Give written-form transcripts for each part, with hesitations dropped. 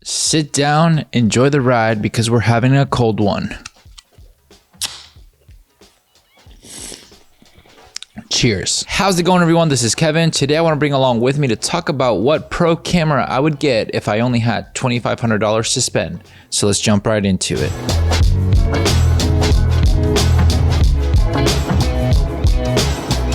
Sit down, enjoy the ride because we're having a cold one. Cheers. How's it going, everyone? This is Kevin. Today I want to bring along with me to talk about what pro camera I would get if I only had $2,500 to spend. So let's jump right into it.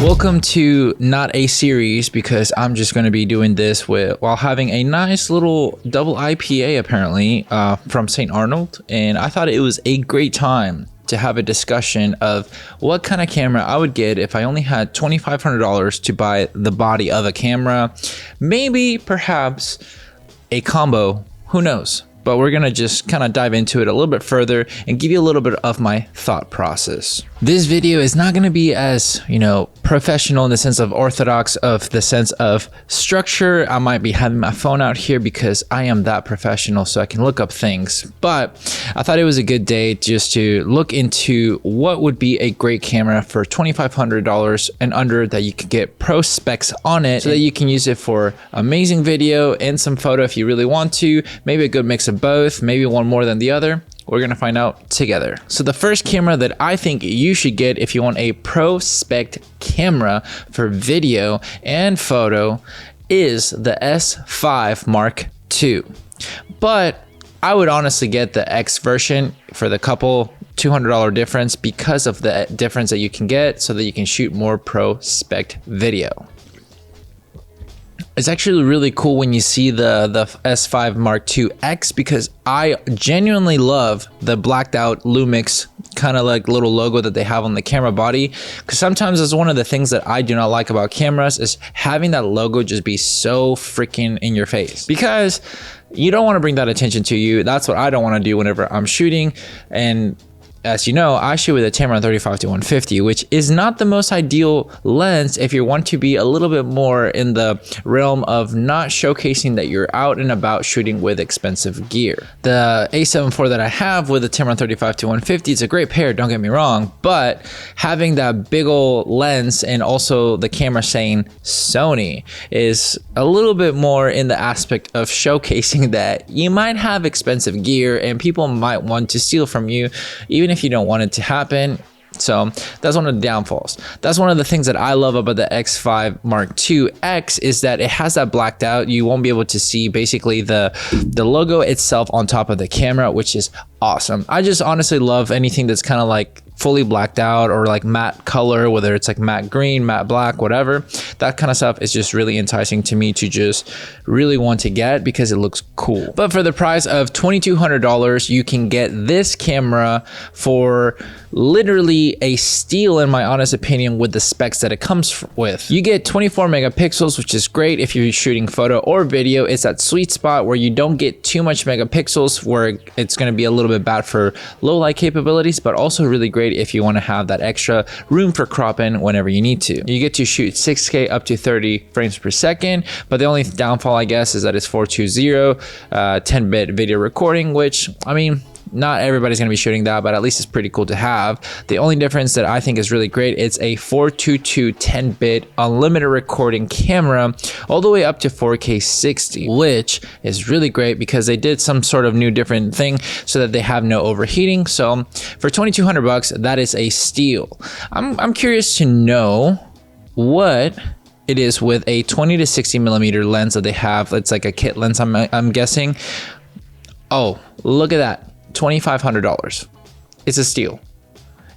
Welcome to not a series because I'm just going to be doing this while having a nice little double IPA apparently from St. Arnold, and I thought it was a great time to have a discussion of what kind of camera I would get if I only had $2,500 to buy the body of a camera, maybe perhaps a combo, who knows. But we're gonna just kind of dive into it a little bit further and give you a little bit of my thought process. This video is not gonna be as, professional in the sense of orthodox, of the sense of structure. I might be having my phone out here because I am that professional so I can look up things. But I thought it was a good day just to look into what would be a great camera for $2,500 and under that you could get pro specs on it so that you can use it for amazing video and some photo if you really want to, maybe a good mix of both, maybe one more than the other. We're gonna find out together. So the first camera that I think you should get if you want a pro spec camera for video and photo is the S5 Mark II. But I would honestly get the X version for the couple $200 difference because of the difference that you can get so that you can shoot more pro spec video. It's actually really cool when you see the S5 Mark II X because I genuinely love the blacked out Lumix kind of like little logo that they have on the camera body, because sometimes it's one of the things that I do not like about cameras is having that logo just be so freaking in your face, because you don't want to bring that attention to you. That's what I don't want to do whenever I'm shooting. And as you know, I shoot with a Tamron 35-150, which is not the most ideal lens if you want to be a little bit more in the realm of not showcasing that you're out and about shooting with expensive gear. The A7 IV that I have with the Tamron 35-150 is a great pair, don't get me wrong, but having that big old lens and also the camera saying Sony is a little bit more in the aspect of showcasing that you might have expensive gear and people might want to steal from you, even if you don't want it to happen. So that's one of the downfalls. That's one of the things that I love about the X5 Mark II X is that it has that blacked out. You won't be able to see basically the logo itself on top of the camera, which is awesome. I just honestly love anything that's kind of like fully blacked out or like matte color, whether it's like matte green, matte black, whatever. That kind of stuff is just really enticing to me to just really want to get because it looks cool. But for the price of $2,200, you can get this camera for literally a steal in my honest opinion with the specs that it comes with. You get 24 megapixels, which is great if you're shooting photo or video. It's that sweet spot where you don't get too much megapixels where it's going to be a little bit bad for low light capabilities, but also really great if you want to have that extra room for cropping whenever you need to. You get to shoot 6K up to 30 frames per second, but the only downfall I guess is that it's 420 10-bit video recording, which I mean, not everybody's going to be shooting that, but at least it's pretty cool to have. The only difference that I think is really great, it's a 422 10-bit unlimited recording camera all the way up to 4K 60, which is really great because they did some sort of new different thing so that they have no overheating. So for $2,200, that is a steal. I'm curious to know what it is with a 20 to 60 millimeter lens that they have. It's like a kit lens, I'm guessing. Oh, look at that. $2,500. It's a steal.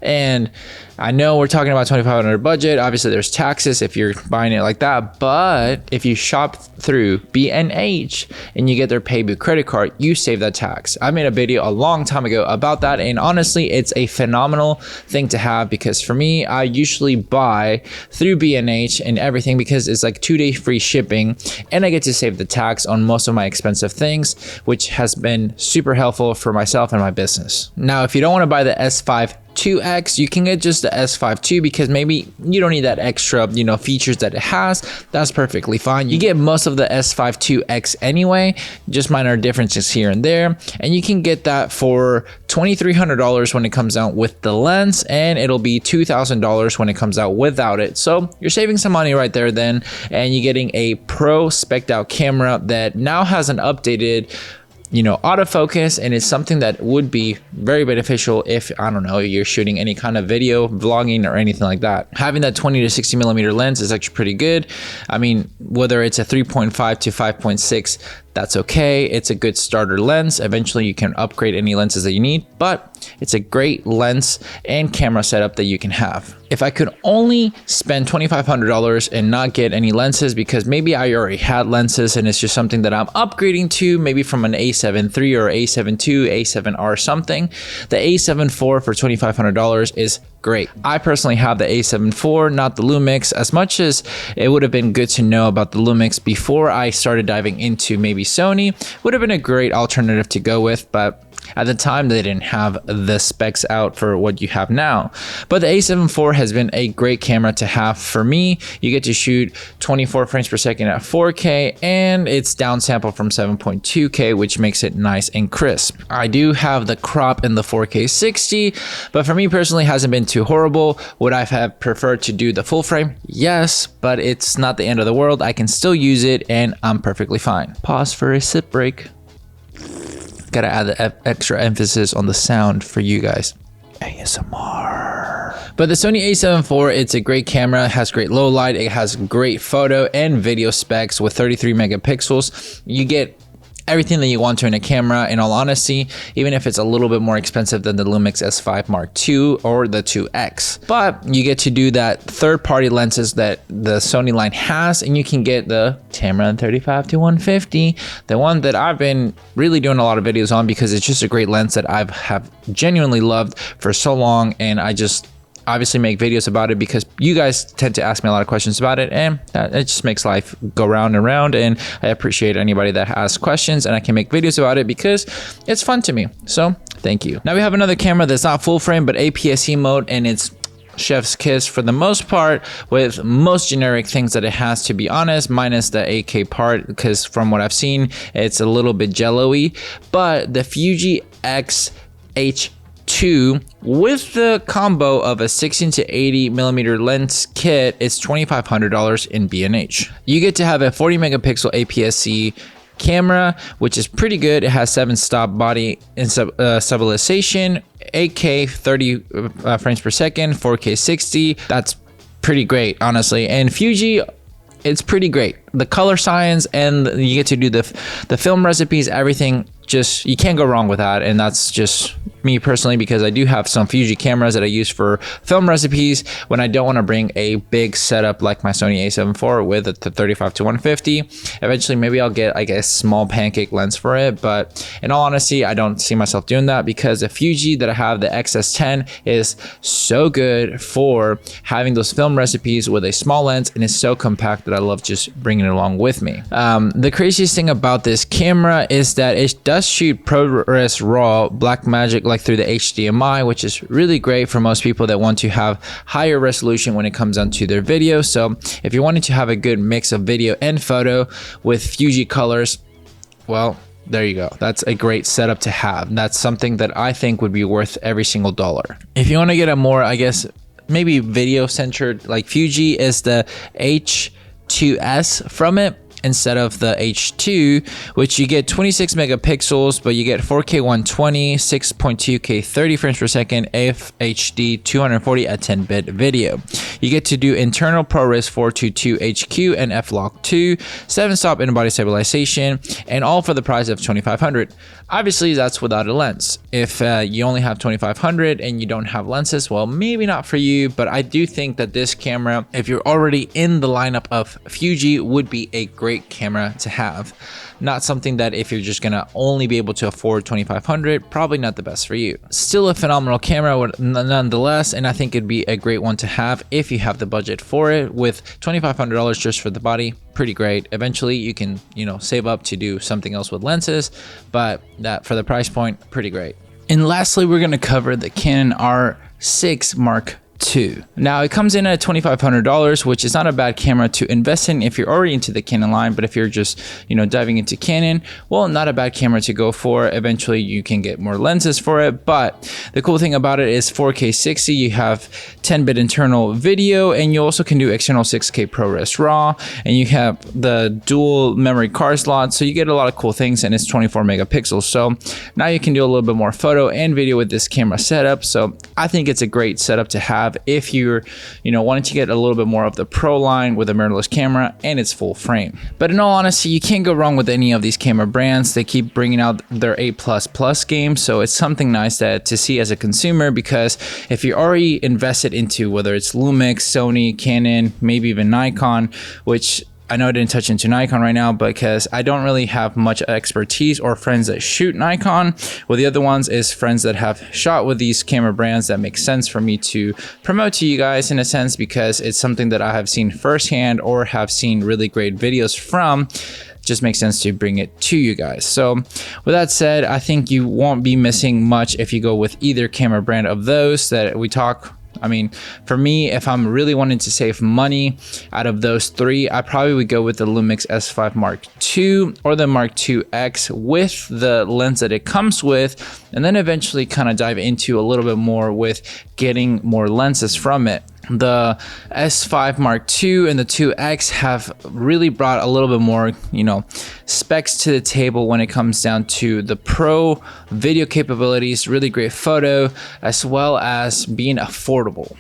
And I know we're talking about $2,500 budget. Obviously there's taxes if you're buying it like that, but if you shop through B&H and you get their Paybu credit card, you save that tax. I made a video a long time ago about that, and honestly it's a phenomenal thing to have because for me, I usually buy through B&H and everything because it's like 2-day free shipping and I get to save the tax on most of my expensive things, which has been super helpful for myself and my business. Now if you don't want to buy the S5 2X, you can get just the S5 II because maybe you don't need that extra, features that it has. That's perfectly fine. You get most of the S5 2X anyway, just minor differences here and there. And you can get that for $2,300 when it comes out with the lens, and it'll be $2,000 when it comes out without it. So you're saving some money right there then, and you're getting a pro spec'd out camera that now has an updated autofocus, and it's something that would be very beneficial if, I don't know, you're shooting any kind of video, vlogging, or anything like that. Having that 20 to 60 millimeter lens is actually pretty good. I mean, whether it's a 3.5 to 5.6, that's okay. It's a good starter lens. Eventually you can upgrade any lenses that you need, but it's a great lens and camera setup that you can have. If I could only spend $2,500 and not get any lenses, because maybe I already had lenses and it's just something that I'm upgrading to, maybe from an A7 III or A7 II, A7R something, the A7 IV for $2,500 is great. I personally have the A7 IV, not the Lumix. As much as it would have been good to know about the Lumix before I started diving into maybe Sony, would have been a great alternative to go with, but at the time they didn't have the specs out for what you have now. But the A7 IV has been a great camera to have for me. You get to shoot 24 frames per second at 4K, and it's downsampled from 7.2K, which makes it nice and crisp. I do have the crop in the 4K 60, but for me personally, it hasn't been too horrible. Would I have preferred to do the full frame? Yes, but it's not the end of the world. I can still use it and I'm perfectly fine. Pause for a sip break. Gotta add the extra emphasis on the sound for you guys. ASMR. But the Sony A7 IV, it's a great camera. It has great low light. It has great photo and video specs with 33 megapixels. You get everything that you want to in a camera, in all honesty, even if it's a little bit more expensive than the Lumix S5 Mark II or the 2X. But you get to do that third-party lenses that the Sony line has, and you can get the Tamron 35 to 150, the one that I've been really doing a lot of videos on because it's just a great lens that I have genuinely loved for so long, and I just obviously make videos about it because you guys tend to ask me a lot of questions about it, and it just makes life go round and round, and I appreciate anybody that asks questions, and I can make videos about it because it's fun to me. So thank you. Now we have another camera that's not full frame but APS-C mode, and it's chef's kiss for the most part with most generic things that it has, to be honest, minus the 8K part, because from what I've seen it's a little bit jello-y. But the Fuji X-H2 with the combo of a 16 to 80 millimeter lens kit, it's $2,500 in B&H. You get to have a 40 megapixel APS-C camera, which is pretty good. It has 7-stop body and stabilization, 8K 30 frames per second, 4K 60. That's pretty great, honestly. And Fuji, it's pretty great. The color science, and you get to do the film recipes, everything, just, you can't go wrong with that. And that's just me personally, because I do have some Fuji cameras that I use for film recipes when I don't want to bring a big setup like my Sony A7 IV with the 35 to 150. Eventually, maybe I'll get like a small pancake lens for it, but in all honesty, I don't see myself doing that because the Fuji that I have, the XS10, is so good for having those film recipes with a small lens, and it's so compact that I love just bringing it along with me. The craziest thing about this camera is that it does shoot ProRes RAW Blackmagic like through the HDMI, which is really great for most people that want to have higher resolution when it comes down to their video. So if you're wanting to have a good mix of video and photo with Fuji colors, well, there you go. That's a great setup to have. That's something that I think would be worth every single dollar. If you want to get a more, I guess, maybe video centered, like Fuji is the H2S from it instead of the H2, which you get 26 megapixels, but you get 4K 120, 6.2K 30 frames per second, FHD 240 at 10-bit video. You get to do internal ProRes 422 HQ and F-Log 2, 7-stop in-body stabilization, and all for the price of $2,500. Obviously, that's without a lens. If you only have $2,500 and you don't have lenses, well, maybe not for you, but I do think that this camera, if you're already in the lineup of Fuji, would be a great camera to have. Not something that if you're just gonna only be able to afford $2,500, probably not the best for you. Still a phenomenal camera nonetheless, and I think it'd be a great one to have if you have the budget for it. With $2,500 just for the body, pretty great. Eventually you can, save up to do something else with lenses, but that for the price point, pretty great. And lastly, we're gonna cover the Canon R6 Mark II. Now it comes in at $2,500, which is not a bad camera to invest in if you're already into the Canon line, but if you're just, diving into Canon, well, not a bad camera to go for. Eventually you can get more lenses for it, but the cool thing about it is 4K 60, you have 10-bit internal video, and you also can do external 6K ProRes RAW, and you have the dual memory card slot, so you get a lot of cool things, and it's 24 megapixels. So now you can do a little bit more photo and video with this camera setup. So I think it's a great setup to have if you're, wanting to get a little bit more of the pro line with a mirrorless camera and it's full frame. But in all honesty, you can't go wrong with any of these camera brands. They keep bringing out their A++ game, so it's something nice to see as a consumer, because if you're already invested into whether it's Lumix, Sony, Canon, maybe even Nikon, which I know I didn't touch into Nikon right now because I don't really have much expertise or friends that shoot Nikon. Well, the other ones is friends that have shot with these camera brands that make sense for me to promote to you guys in a sense, because it's something that I have seen firsthand or have seen really great videos from. Just makes sense to bring it to you guys. So with that said, I think you won't be missing much if you go with either camera brand of those that we talk. I mean, for me, if I'm really wanting to save money out of those three, I probably would go with the Lumix S5 Mark II or the Mark II X with the lens that it comes with, and then eventually kind of dive into a little bit more with getting more lenses from it. The S5 Mark II and the 2X have really brought a little bit more, specs to the table when it comes down to the pro video capabilities, really great photo, as well as being affordable.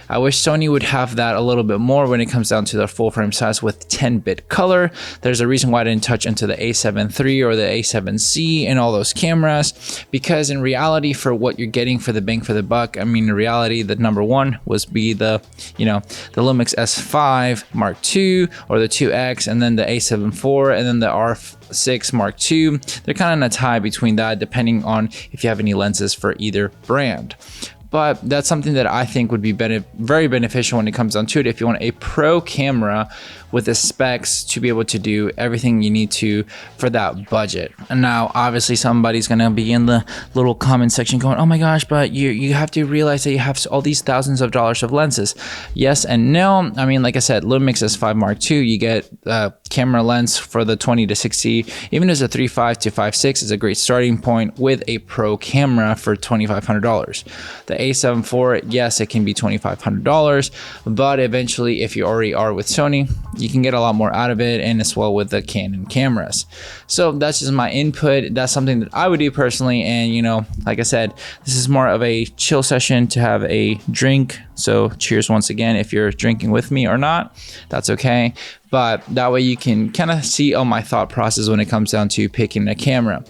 I wish Sony would have that a little bit more when it comes down to their full frame size with 10-bit color. There's a reason why I didn't touch into the A7 III or the A7C and all those cameras, because in reality, for what you're getting for the bang for the buck, I mean, in reality, the number one was be the Lumix S5 Mark II or the 2X, and then the A7 IV, and then the R6 Mark II. They're kind of in a tie between that, depending on if you have any lenses for either brand. But that's something that I think would be very beneficial when it comes down to it if you want a pro camera with the specs to be able to do everything you need to for that budget. And now obviously somebody's gonna be in the little comment section going, oh my gosh, but you have to realize that you have all these thousands of dollars of lenses. Yes and no. I mean, like I said, Lumix S5 Mark II, you get camera lens for the 20 to 60, even as a 3.5 to 5.6 is a great starting point with a pro camera for $2,500. The A7 IV, yes, it can be $2,500, but eventually if you already are with Sony, you can get a lot more out of it, and as well with the Canon cameras. So that's just my input. That's something that I would do personally, and like I said, this is more of a chill session to have a drink. So cheers once again. If you're drinking with me or not, that's okay, but that way you can kind of see all my thought process when it comes down to picking a camera.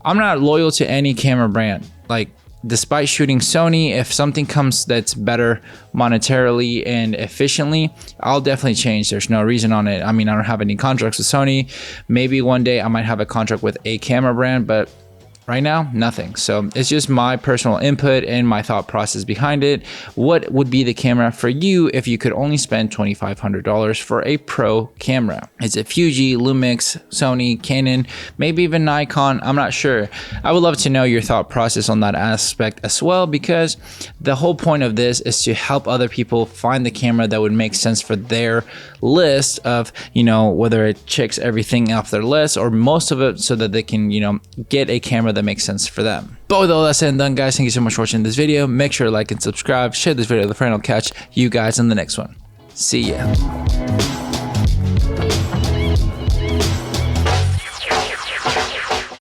I'm not loyal to any camera brand. Like, despite shooting Sony, if something comes that's better monetarily and efficiently, I'll definitely change. There's no reason on it. I mean, I don't have any contracts with Sony. Maybe one day I might have a contract with a camera brand, but right now, nothing. So it's just my personal input and my thought process behind it. What would be the camera for you if you could only spend $2,500 for a pro camera? Is it Fuji, Lumix, Sony, Canon, maybe even Nikon? I'm not sure. I would love to know your thought process on that aspect as well, because the whole point of this is to help other people find the camera that would make sense for their list of, whether it checks everything off their list or most of it, so that they can, get a camera that makes sense for them. But with all that said and done, guys, thank you so much for watching this video. Make sure to like and subscribe, share this video with a friend. I'll catch you guys in the next one. See ya.